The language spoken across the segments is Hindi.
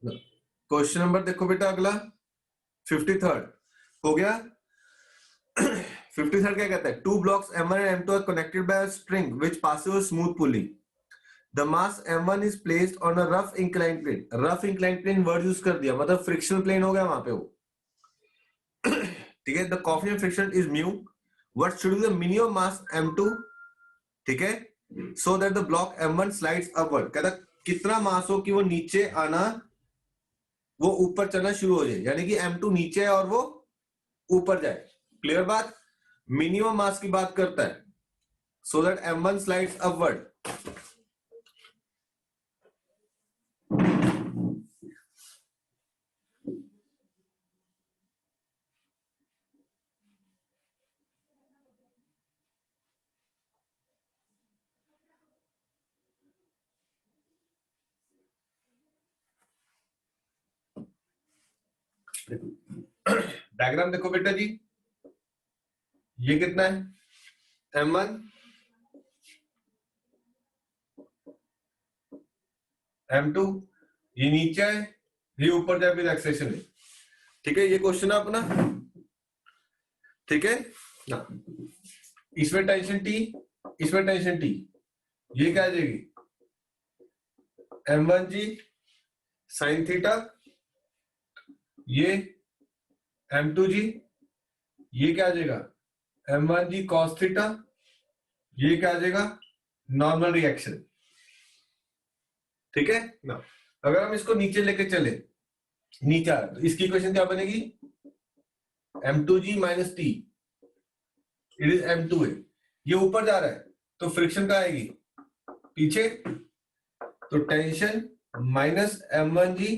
क्वेश्चन नंबर देखो बेटा अगला 53rd हो गया। 53rd क्या कहता है? Two blocks M1 and M2 are connected by a string which passes a smooth pulley. The mass M1 is placed on a rough inclined plane. Rough inclined plane word use कर दिया, मतलब फ्रिक्शनल प्लेन हो गया वहां पे वो। ठीक है, the coefficient friction is mu. What should be the minimum mass M2? ठीक है, so that the block M1 slides upward. कहता कितना मास हो कि वो नीचे आना, वो ऊपर चलना शुरू हो जाए, यानी कि M2 नीचे है और वो ऊपर जाए। क्लियर बात? मिनिमम मास की बात करता है, so that M1 slides upward. Diagram देखो बेटा जी, ये कितना है? M1 M2, ये नीचे है, ये ऊपर जाए फिर एक्सेलेरेशन है। ठीक है, ये क्वेश्चन है अपना। ठीक है ना, इसमें टेंशन T, इसमें टेंशन T, ये क्या आ जाएगी? M1G साइन थीटा, ये M2G, ये क्या आ जाएगा? M1G कॉस थीटा, ये क्या आ जाएगा? Normal reaction. ठीक है ना, अगर हम इसको नीचे लेके चले, नीचे आ तो इसकी इक्वेशन क्या बनेगी? M2G minus T, it is M2A। ये ऊपर जा रहा है तो फ्रिक्शन क्या आएगी? पीछे, तो tension minus M1G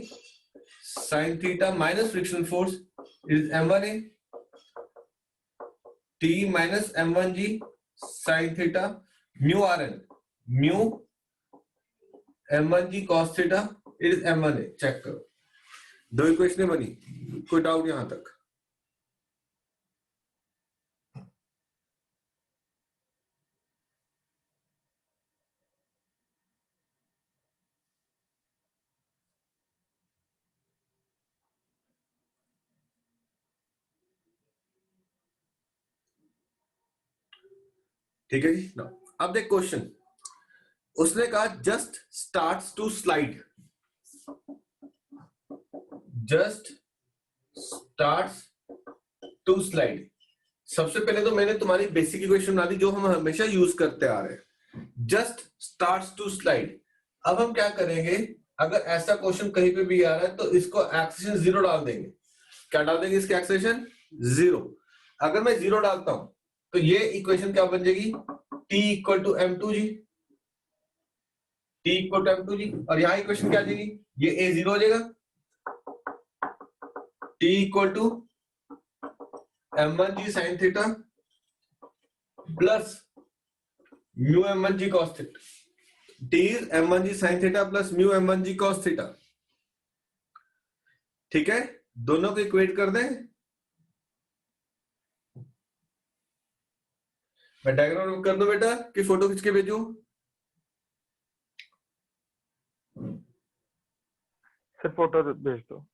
sine theta minus frictional force is M1A, T minus M1G sine theta, mu RN, mu M1G cos theta it is M1A। Check करो, दो इक्वेशन बनी, कोई डाउट यहां तक? ठीक है जी ना, अब देख क्वेश्चन, उसने कहा just starts to slide, just starts to slide. सबसे पहले तो मैंने तुम्हारी बेसिक इक्वेशन बना दी जो हम हमेशा यूज करते आ रहे हैं, जस्ट स्टार्ट्स टू स्लाइड। अब हम क्या करेंगे, अगर ऐसा क्वेश्चन कहीं पे भी आ रहा है तो इसको एक्सेलेरेशन 0 डाल देंगे। क्या डाल देंगे इसके एक्सेलेरेशन? 0। अगर मैं 0 डालता हूं तो ये इक्वेशन क्या बन जाएगी? T equal to M2G, T equal to M2G, और यहाँ इक्वेशन क्या आ जाएगी? ये A 0 हो जाएगा, T equal to M1G sine theta plus mu M1G cos theta, T is M1G sine theta plus mu M1G cos theta. ठीक है, दोनों को इक्वेट कर दें। मैं डायग्राम कर दूं बेटा कि फोटो खींच के भेजूं? सर फोटो भेज दो।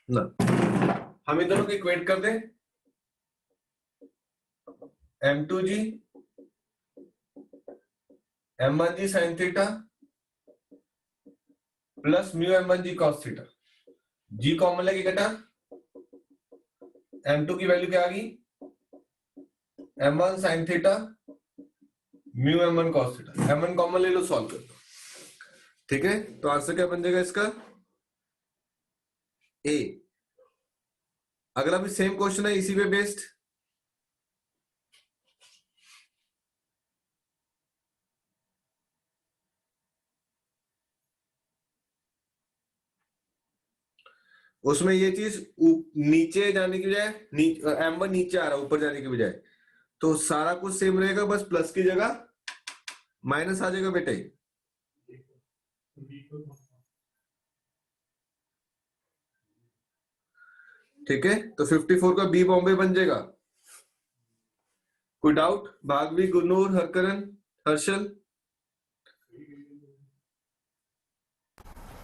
ना, हम इन दोनों को इक्वेट कर दें। M2G M1G sine theta plus mu m1 जी cos थीटा, जी कॉमन लेके कटा, m2 की वैल्यू क्या आ गई, m1 sin theta mu m1 cos theta, m1 common ले लो, सॉल्व कर दो। ठीक है, तो आंसर क्या बन जाएगा इसका, ए। अगला भी सेम क्वेश्चन है इसी पे बेस्ड। उसमें ये चीज नीचे जाने की बजाय m1 नीचे आ रहा है ऊपर जाने की बजाय, तो सारा कुछ सेम रहेगा, बस प्लस की जगह माइनस आ जाएगा बेटे। ठीक है, तो 54 का बी बॉम्बे बन जाएगा। कोई doubt? Bhagvi, Gurnoor, Harkaran, Harshal?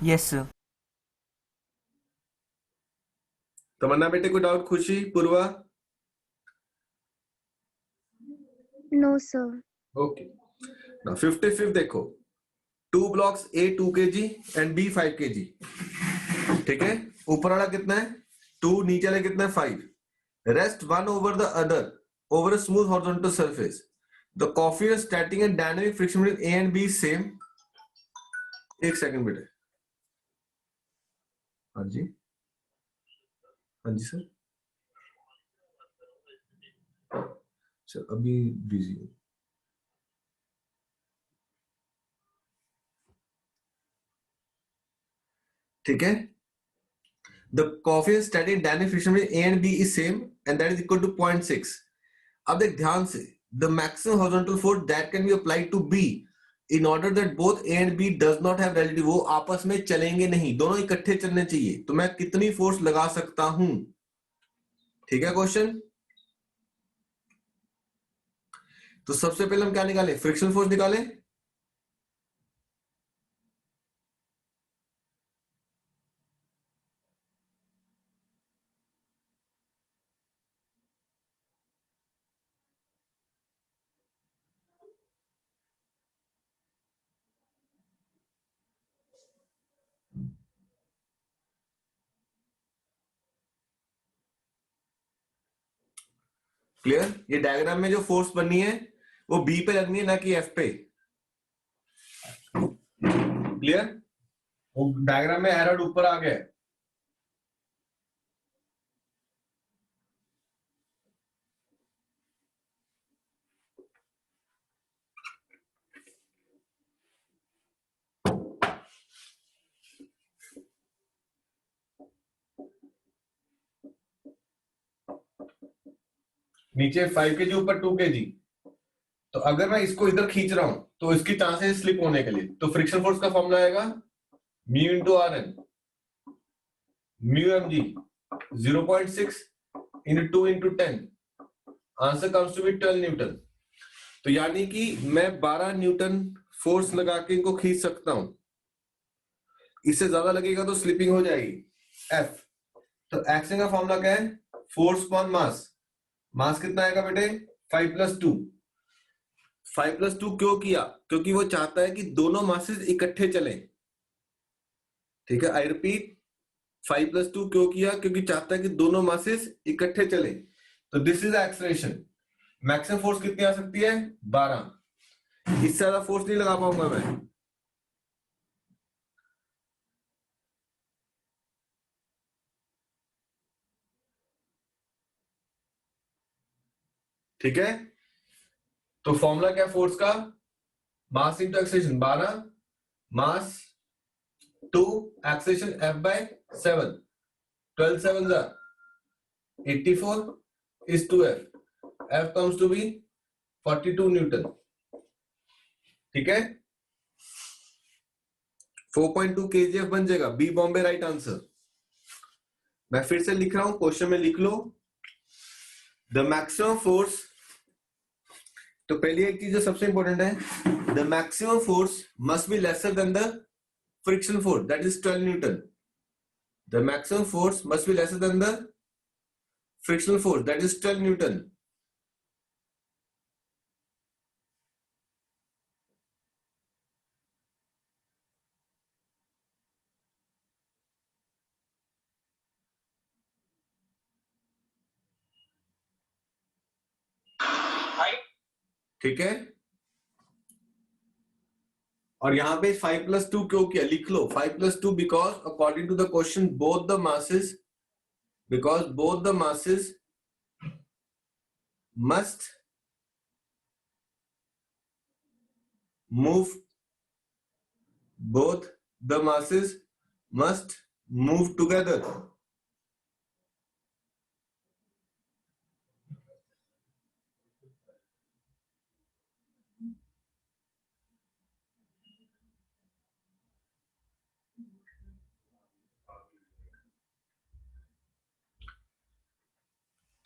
Yes sir. Tamanna बेटे कोई doubt? Khushi, Purva? No, sir. Okay, now 55 देखो, 2 blocks A 2 kg and B 5 kg। ठीक है, ऊपर वाला कितना है 2, नीचे वाला कितना है 5। Rest one over the other over a smooth horizontal surface, the coefficient static and dynamic friction between A and B same. एक सेकंड बेटे। हाँ जी, हाँ जी सर, सर अभी बिजी हूँ। ठीक है, the coefficient static dynamic friction between A and B is same and that is equal to 0.6। अब देख ध्यान से, the maximum horizontal force that can be applied to B in order that both A and B does not have relative, वो आपस में चलेंगे नहीं, दोनों इकट्ठे चलने चाहिए, तो मैं कितनी फोर्स लगा सकता हूं। ठीक है क्वेश्चन, तो सबसे पहले हम क्या निकालें, फ्रिक्शन फोर्स निकालें। क्लियर, ये डायग्राम में जो फोर्स बननी है वो बी पे लगनी है, ना कि एफ पे। क्लियर, वो डायग्राम में एरर ऊपर आ गया है। नीचे 5 kg ऊपर 2 kg, तो अगर मैं इसको इधर खींच रहा हूं तो इसकी चांसेस स्लिप होने के लिए, तो फ्रिक्शन फोर्स का फॉर्मूला आएगा mu into R N, mu M G 0.6 into 2 into 10, answer comes to be 12 newton. तो यानी कि मैं 12 न्यूटन फोर्स लगा के इनको खींच सकता हूं, इससे ज्यादा लगेगा तो स्लिपिंग हो जाएगी। एफ, तो एक्शन का फॉर्मूला क्या है, फोर्स अपॉन मास। मास कितना आएगा बेटे 5+2। 5+2 क्यों किया, क्योंकि वो चाहता है कि दोनों मासेस इकट्ठे चलें। ठीक है, आई रिपीट, 5+2 क्यों किया, क्योंकि चाहता है कि दोनों मासेस इकट्ठे चले। तो this is acceleration. Maximum force कितनी आ सकती है 12, इससे ज्यादा फोर्स नहीं लगा पाऊंगा मैं। ठीक है, तो फॉर्मूला क्या फोर्स का, mass into acceleration 12, mass 2, acceleration F by 7, 12 7 84 is to F, F comes to be 42 Newton. ठीक है, 4.2 kgf बन जाएगा, बी बॉम्बे राइट आंसर। मैं फिर से लिख रहा हूं, क्वेश्चन में लिख लो, द मैक्सिमम फोर्स, तो पहली एक चीज जो सबसे इंपॉर्टेंट है, the maximum force must be lesser than the friction force, that is 12 newton. The maximum force must be lesser than the frictional force, that is 12 newton. ठीक है, और यहाँ पे 5+2 क्यों किया, लिख लो 5+2 because according to the question both the masses, because both the masses must move, both the masses must move together.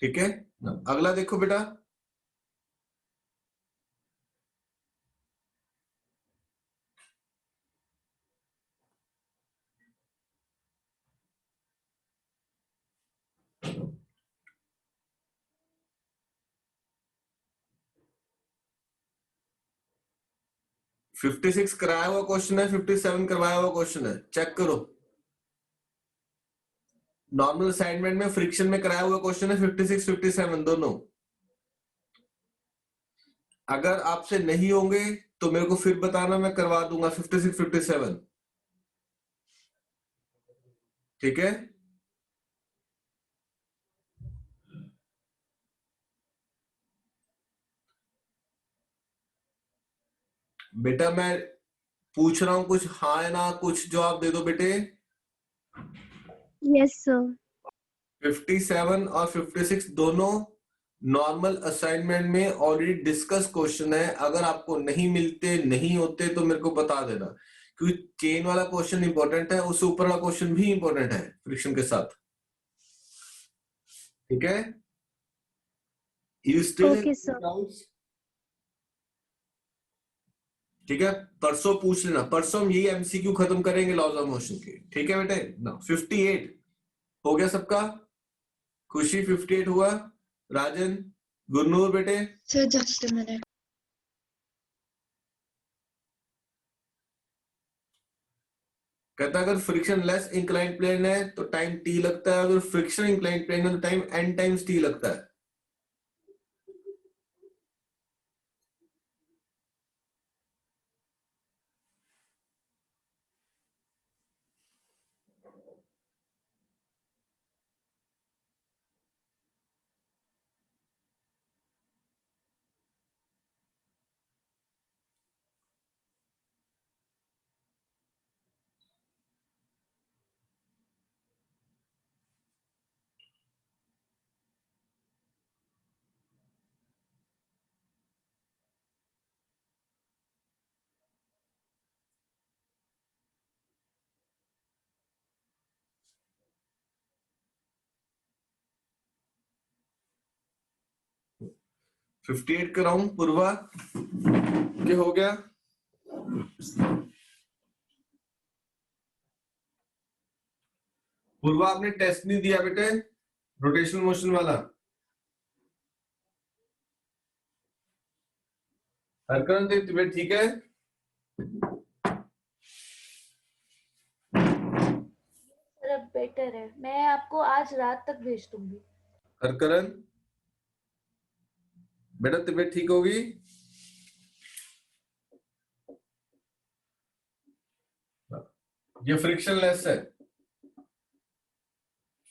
ठीक है, अगला देखो बेटा, फिफ्टी सिक्स कराया हुआ क्वेश्चन है, 57 करवाया हुआ क्वेश्चन है, चेक करो। नॉर्मल असाइनमेंट में फ्रिक्शन में कराया हुआ क्वेश्चन है 56 57 दोनों। अगर आपसे नहीं होंगे तो मेरे को फिर बताना, मैं करवा दूंगा 56 57। ठीक है, बेटा मैं पूछ रहा हूं कुछ हाँ या ना, कुछ जवाब दे दो बेटे। Yes, sir. 57 और 56 दोनों नॉर्मल असाइनमेंट में ऑलरेडी डिस्कस क्वेश्चन है। अगर आपको नहीं मिलते, नहीं होते तो मेरे को बता देना, क्योंकि चेन वाला क्वेश्चन इंपॉर्टेंट है, उससे ऊपर वाला क्वेश्चन भी इंपॉर्टेंट है फ्रिक्शन के साथ। ठीक है, you still Okay, sir. Doubts? ठीक है, परसों पूछ लेना, परसों हम यही एमसीक्यू खत्म करेंगे लॉज ऑफ मोशन के। ठीक है बेटे ना, 58 हो गया सबका? खुशी 58 हुआ, राजन, गुरनूर बेटे। Sir, just a minute. कहता है अगर फ्रिक्शन लेस इंक्लाइन प्लेन है तो टाइम टी लगता है, अगर फ्रिक्शन इंक्लाइन प्लेन है तो टाइम एन टाइम्स टी लगता है। फिफ्टी एट कराऊं पूर्वा के हो गया? पूर्वा आपने टेस्ट नहीं दिया बेटे रोटेशनल मोशन वाला? हरकरन देव तबीयत ठीक है? सर अब बेटर है, मैं आपको आज रात तक भेज दूंगी। हरकरन बेटा तबीयत ठीक होगी? ये फ्रिक्शनलेस है,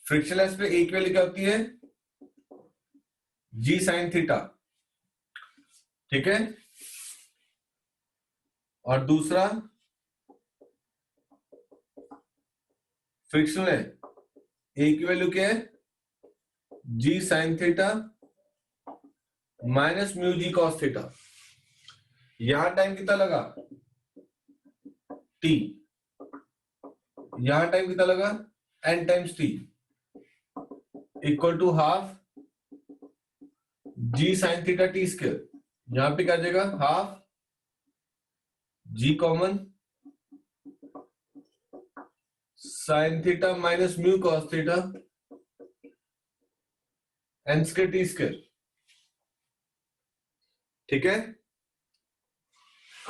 फ्रिक्शनलेस पे एक वैल्यू क्या होती है? G sine theta. ठीक है, और दूसरा फ्रिक्शनल है, एक की वैल्यू क्या है? G sine theta minus mu g cos theta. यहां टाइम कितना लगा? टी। यहां टाइम कितना लगा? N times t, equal to half g sine theta t square. यहां पे क्या आ जाएगा? Half g common sine theta minus mu cos theta n square t square. ठीक है,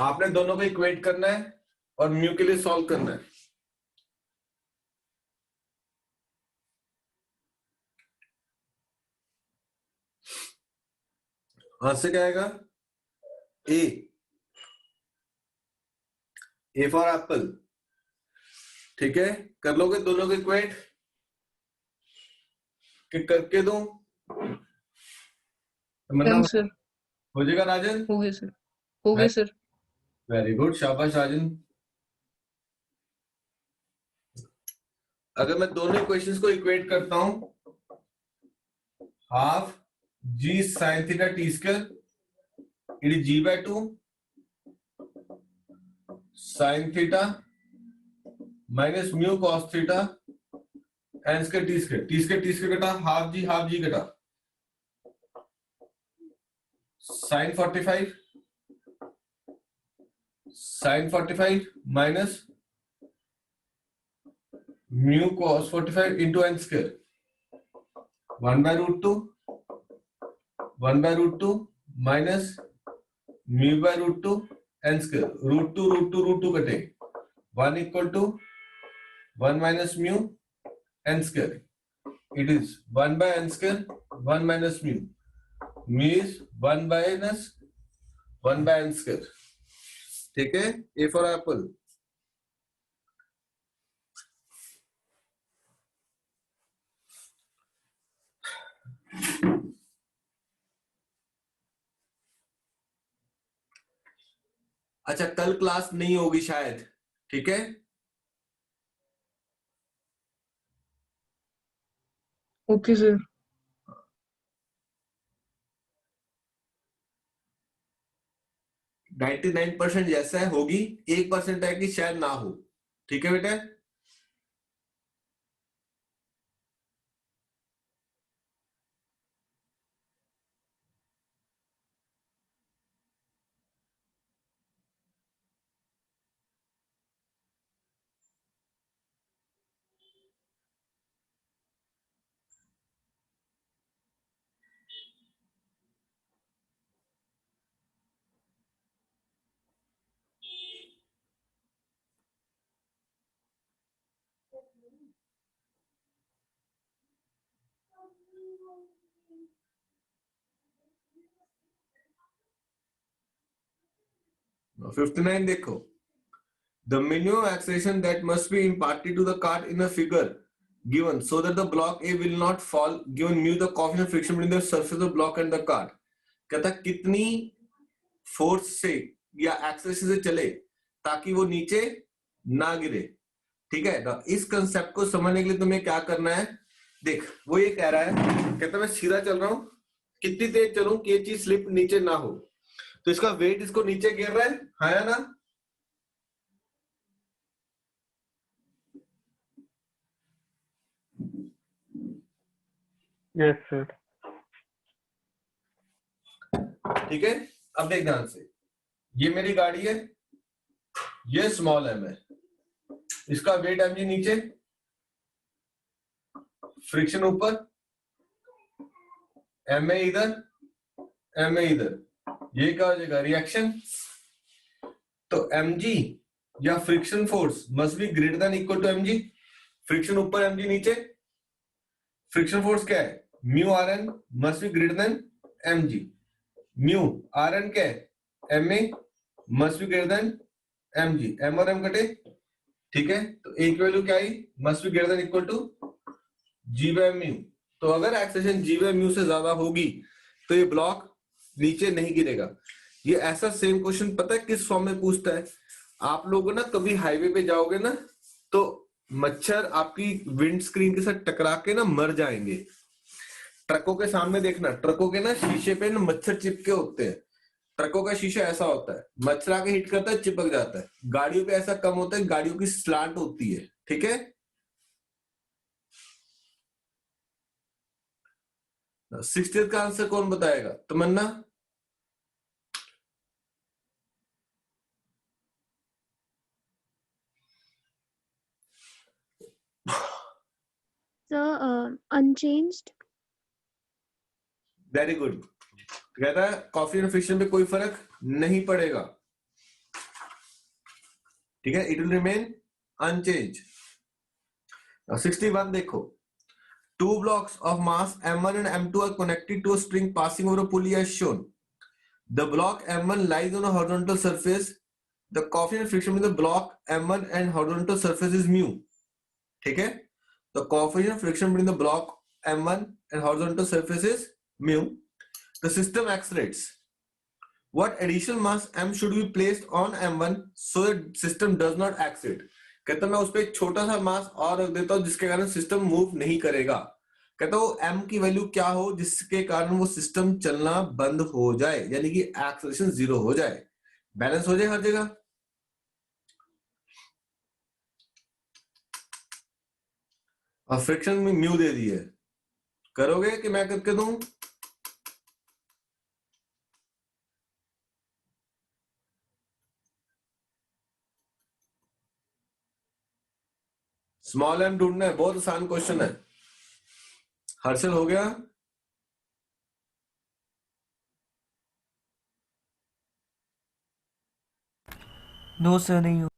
आपने दोनों को इक्वेट करना है और म्यू के लिए सॉल्व करना है। हाथ से क्या आएगा? ए फॉर एप्पल, ठीक है। कर लोगे दोनों को इक्वेट कि करके दूं? तमन्ना डन सर, हो जाएगा राजन? हो गए सर, हो गए सर। वेरी गुड, शाबाश राजन। अगर मैं दोनों इक्वेशंस को इक्वेट करता हूं, half g sine theta t square it is g/2 sine theta minus mu cos theta n square t square, t square t square कटा, हाफ जी कटा, sine 45 minus mu cos 45 into n square, 1/√2 minus म्यू/√2 एन स्क्वायर, √2 कटे, 1 equal to 1 minus mu n square, it is 1/n square 1 minus mu, mu is 1/n square, ठीक है। A for Apple. अच्छा, कल क्लास नहीं होगी शायद, ठीक है। Okay sir. 99% जैसा है होगी, 1% है कि शायद ना हो, ठीक है बेटा। Now, 59 देखो, the minimum acceleration that must be imparted to the cart in a figure given so that the block A will not fall given mu the coefficient of friction between the surface of the block and the cart। कहता कितनी फोर्स से या एक्सेलेरेशन से चले ताकि वो नीचे ना गिरे, ठीक है ना। इस कंसेप्ट को समझने के लिए तुम्हें क्या करना है, देख वो ये कह रहा है, कहता मैं सीधा चल रहा हूं, कितनी तेज चलूं कि ये चीज स्लिप नीचे ना हो, तो इसका वेट इसको नीचे गिर रहा है या ना। Yes sir. ठीक है, अब देख ध्यान से, ये मेरी गाड़ी है, ये स्मॉल एम है, इसका वेट एम जी नीचे, फ्रिक्शन ऊपर, एम ए इधर, एम ए इधर, ये क्या हो जाएगा रिएक्शन। तो एम जी या friction force must be greater than equal to M G, friction ऊपर एम जी नीचे, फ्रिक्शन फोर्स क्या है mu R N must be greater than M G, mu R N क्या है M A must be greater than M G, M और एम कटे, ठीक है। तो एक वैल्यू क्या आई must be greater than equal to G by mu. तो अगर एक्सेलेरेशन जी बाय म्यू से ज्यादा होगी तो ये ब्लॉक नीचे नहीं गिरेगा। ये ऐसा सेम क्वेश्चन पता है किस फॉर्म में पूछता है, आप लोग ना कभी हाईवे पे जाओगे ना तो मच्छर आपकी विंड स्क्रीन के साथ टकरा के ना मर जाएंगे। ट्रकों के सामने देखना, ट्रकों के ना शीशे पे ना मच्छर चिपके होते हैं, ट्रकों का शीशा ऐसा होता है, मच्छर आके हिट करता है चिपक जाता है। गाड़ियों पे ऐसा कम होता है, गाड़ियों की स्लांट होती है, ठीक है। 60th का आंसर कौन बताएगा, तमन्ना। Sir, unchanged. Very good. कहता है कॉफी एंड फ्रिक्शन पे कोई फर्क नहीं पड़ेगा, ठीक है, इट विल रिमेन अनचेंज। 61 देखो, two blocks of mass m1 and m2 are connected to a string passing over a pulley as shown. The block M1 lies on a horizontal surface. The coefficient of friction between the block M1 and horizontal surface is mu. ठीक है? The coefficient of friction between the block M1 and horizontal surface is mu. The system accelerates. What additional mass M should be placed on M1 so that system does not accelerate? कहता मैं उस पर एक छोटा सा मास और रख देता हूं जिसके कारण सिस्टम मूव नहीं करेगा. कहता वो M की वैल्यू क्या हो जिसके कारण वो सिस्टम चलना बंद हो जाए, यानी कि एक्सेलरेशन 0 हो जाए, बैलेंस हो जाए हर जगह. और फ्रिक्शन में म्यू दे दी है. करोगे कि मैं करके दूं? स्मॉल एम ढूंढना है, बहुत आसान क्वेश्चन है. हर्षल हो गया? नो सर नहीं हो.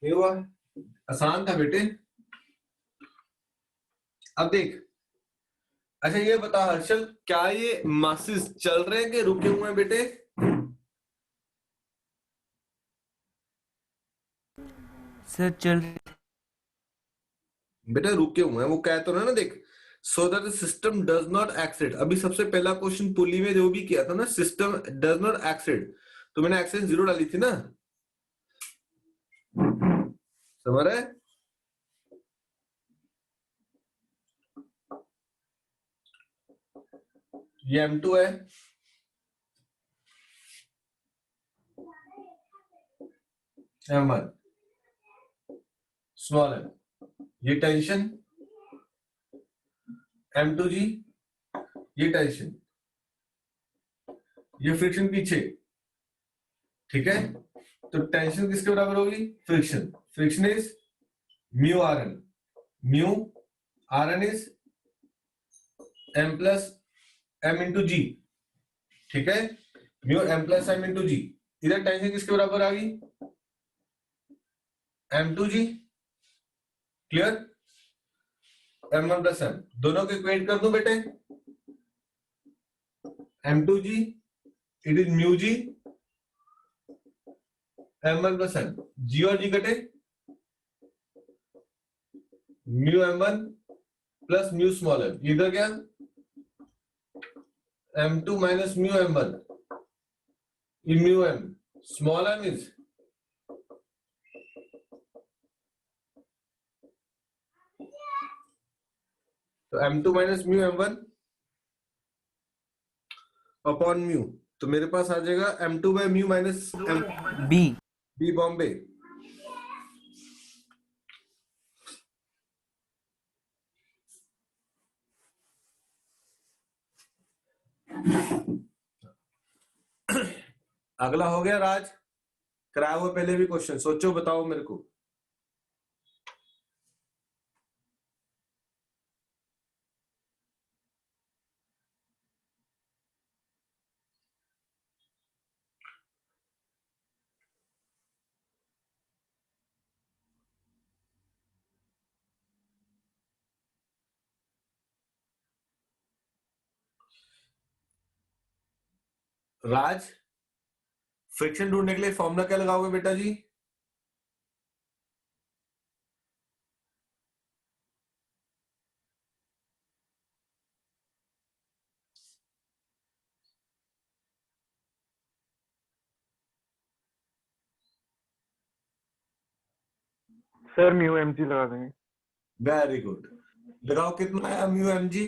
नहीं हुआ? आसान था बेटे. अब देख, अच्छा ये बता हर्षल, क्या ये मासेस चल रहे हैं कि रुके हुए हैं बेटे? सर चल बेटा रुके हुए हैं, वो कह तो रहा है ना. देख, so that the system does not accelerate. अभी सबसे पहला क्वेश्चन पुली में जो भी किया था ना, सिस्टम डज नॉट एक्सीलरेट, तो मैंने एक्सेलेरेशन 0 डाली थी ना. समझ रहे? ये M2 है, M1 स्मॉल m, ये टेंशन M2G, ये टेंशन, ये फ्रिक्शन पीछे. ठीक है, तो टेंशन किसके बराबर होगी? Friction. Friction is mu Rn. Mu Rn is M plus M into g. ठीक है, mu M plus M into g. इधर टेंशन किसके बराबर आ गई? M2G. Clear? M1 plus M, दोनों को इक्वेट कर दूं बेटे. M2G it is mu G M1 plus M. G और जी कटे, mu M1 plus mu small m. इधर क्या? M2 minus mu M1 in mu m. Small m is तो M2 minus mu M1 upon mu, तो मेरे पास आ जाएगा M2 by mu minus B. B Bombay. अगला हो गया राज, कराया हुआ पहले भी क्वेश्चन. सोचो बताओ मेरे को. राज, फ्रिक्शन ढूंढने के लिए फॉर्मूला क्या लगाओगे बेटा जी? सर म्यू एम जी लगा देंगे. Very good. लगाओ, कितना आया म्यू एम जी?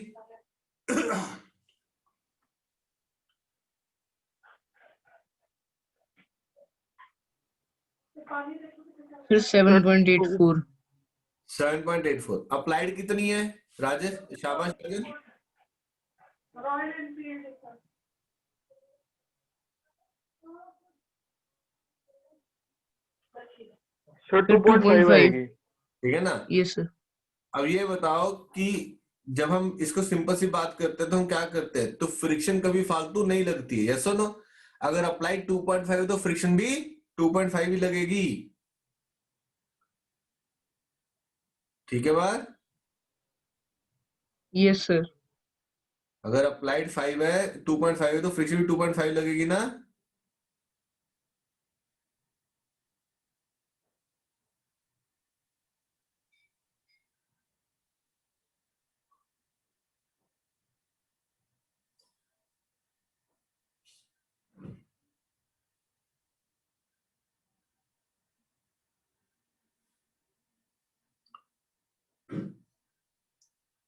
फिर 7.84. 7.84. अप्लाइड कितनी है राजेश? शाबाश राजेश. सर फिर 2.5 आएगी. ठीक है ना. ये सर. अब ये बताओ कि जब हम इसको सिंपल सी बात करते हैं तो हम क्या करते हैं? तो फ्रिक्शन कभी फालतू नहीं लगती है. यस और नो? अगर अप्लाइड 2.5 है तो फ्रिक्शन भी 2.5 ही लगेगी. ठीक है बार, Yes, sir. अगर अप्लाइड 5 है 2.5 है तो फ्रिक्शन भी 2.5 लगेगी ना।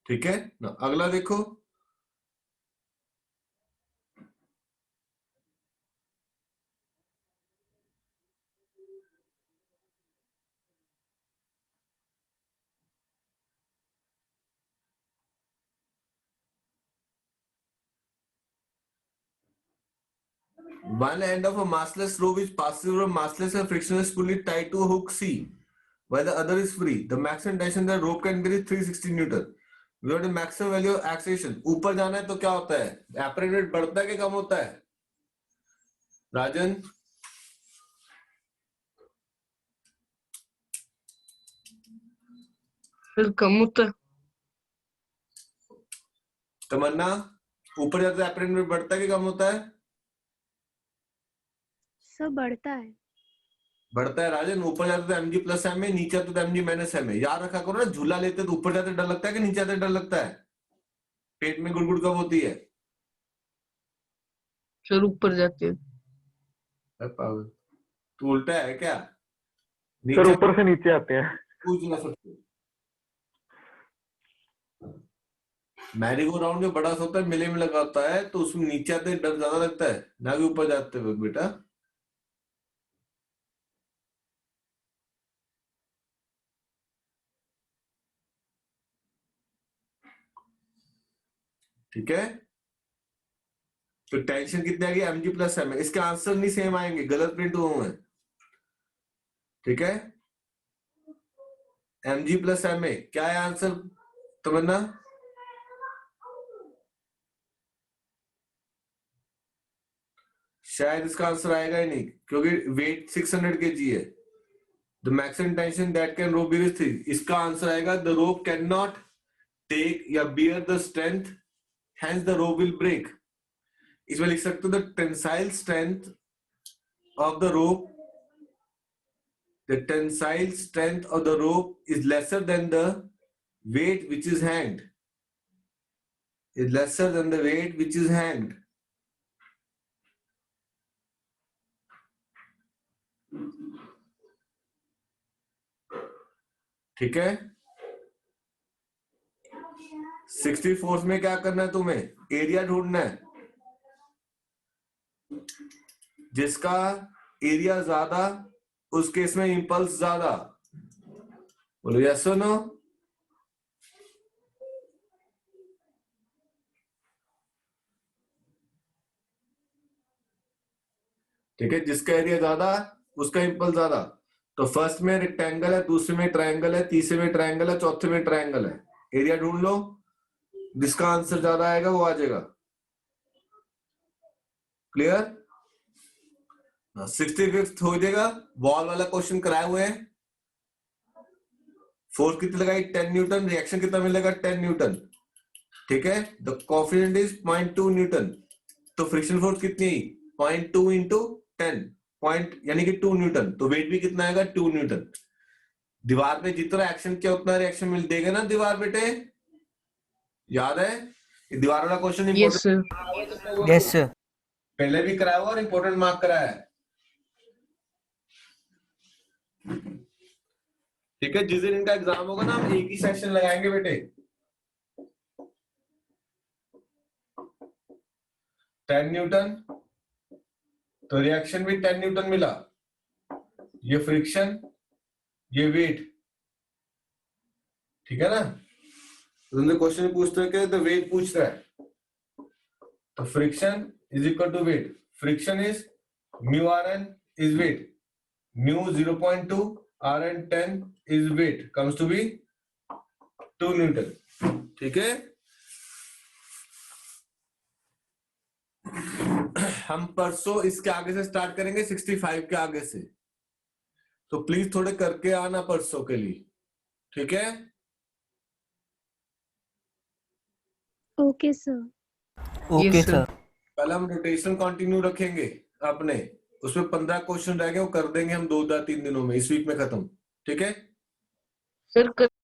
ठीक है ना, अगला देखो। One end of a massless rope which passes over a massless and frictionless pulley tied to a hook C, while the other is free. The maximum tension the rope can bear is 360 Newton. We have the maximum value of acceleration. ऊपर जाना है तो क्या होता है? Apparent rate बढ़ता है कि कम होता है? राजन? Sir, कम होता है। तमन्ना, ऊपर जाते apparent rate बढ़ता है कि कम होता है? सब बढ़ता है। बढ़ता है राजन। ऊपर जाते तो mg प्लस एम है, नीचे आते तो mg माइनस एम है। याद रखा करो ना, झूला लेते तो ऊपर जाते डर लगता है कि नीचे आते डर लगता है? पेट में गुड़गुड़ कब होती है? सर ऊपर जाते हैं। पागल, तू उल्टा है क्या? सर नीचे ऊपर से नीचे आते हैं। पूछ ना सकते। मैरी गो राउंड जो बड़ा सा होता है, मेले में लगा होता है, तो उसमें नीचे आते डर ज्यादा लगता है ना कि ऊपर जाते हुए बेटा। ठीक है, तो टेंशन कितनी आएगी? mg प्लस एम है। इसके आंसर नहीं सेम आएंगे, गलत प्रिंट हुए हैं। ठीक है, mg प्लस एम है। क्या है आंसर तमन्ना? शायद इसका आंसर आएगा ही नहीं, क्योंकि वेट 600 kg है। The maximum tension that can rope bear is 3। इसका आंसर आएगा the rope can not take या bear the strength, hence the rope will break। इसमें लिख सकते हो the tensile strength of the rope, the tensile strength of the rope is lesser than the weight which is hanged, is lesser than the weight which is hanged। ठीक है, 64 में क्या करना है तुम्हें? एरिया ढूंढना है। जिसका एरिया ज्यादा उस केस में इंपल्स ज्यादा। बोलो यस और नो। ठीक है, जिसका एरिया ज्यादा उसका इंपल्स ज्यादा। तो फर्स्ट में रेक्टेंगल है, दूसरे में ट्रायंगल है, तीसरे में ट्रायंगल है, चौथे में ट्रायंगल है। एरिया ढूंढ लो, जिसका आंसर ज्यादा आएगा वो आ जाएगा। क्लियर? 65th हो जाएगा। बॉल वाला क्वेश्चन कराए हुए हैं। फोर्स कितनी लगाई? 10 न्यूटन। रिएक्शन कितना मिलेगा? 10 न्यूटन। ठीक है, द कोएफिशिएंट इज 0.2 न्यूटन। तो फ्रिक्शन फोर्स कितनी? 0.2 इंटू 10 पॉइंट, यानी कि 2 न्यूटन। तो वेट भी कितना आएगा? 2 न्यूटन। दीवार पे जितना एक्शन किया उतना रिएक्शन मिल देगा ना दीवार बेटे, याद है? ये दीवार वाला question Yes, sir. Yes sir. पहले भी कराया हुआ और इंपॉर्टेंट मार्क कराया है। ठीक है, जिस दिन इनका एग्जाम होगा ना, हम एक ही सेशन लगाएंगे बेटे। 10 न्यूटन, तो रिएक्शन भी 10 न्यूटन मिला। ये फ्रिक्शन, ये वेट। ठीक है ना? तुमने क्वेश्चन पूछते हैं कि तो वेट पूछ रहा है, तो friction is equal to weight. Friction is mu R N is weight, mu 0.2 R N 10 is weight, comes to be 2 newton. ठीक है, हम परसों इसके आगे से स्टार्ट करेंगे, 65 के आगे से। तो प्लीज थोड़े करके आना परसों के लिए। ठीक है, Okay, sir. Okay sir. Sir. कल हम रोटेशन कंटिन्यू रखेंगे अपने, उसमें 15 क्वेश्चन रह गए, वो कर देंगे हम 2 या 3 दिनों में, इस वीक में खत्म। ठीक है सर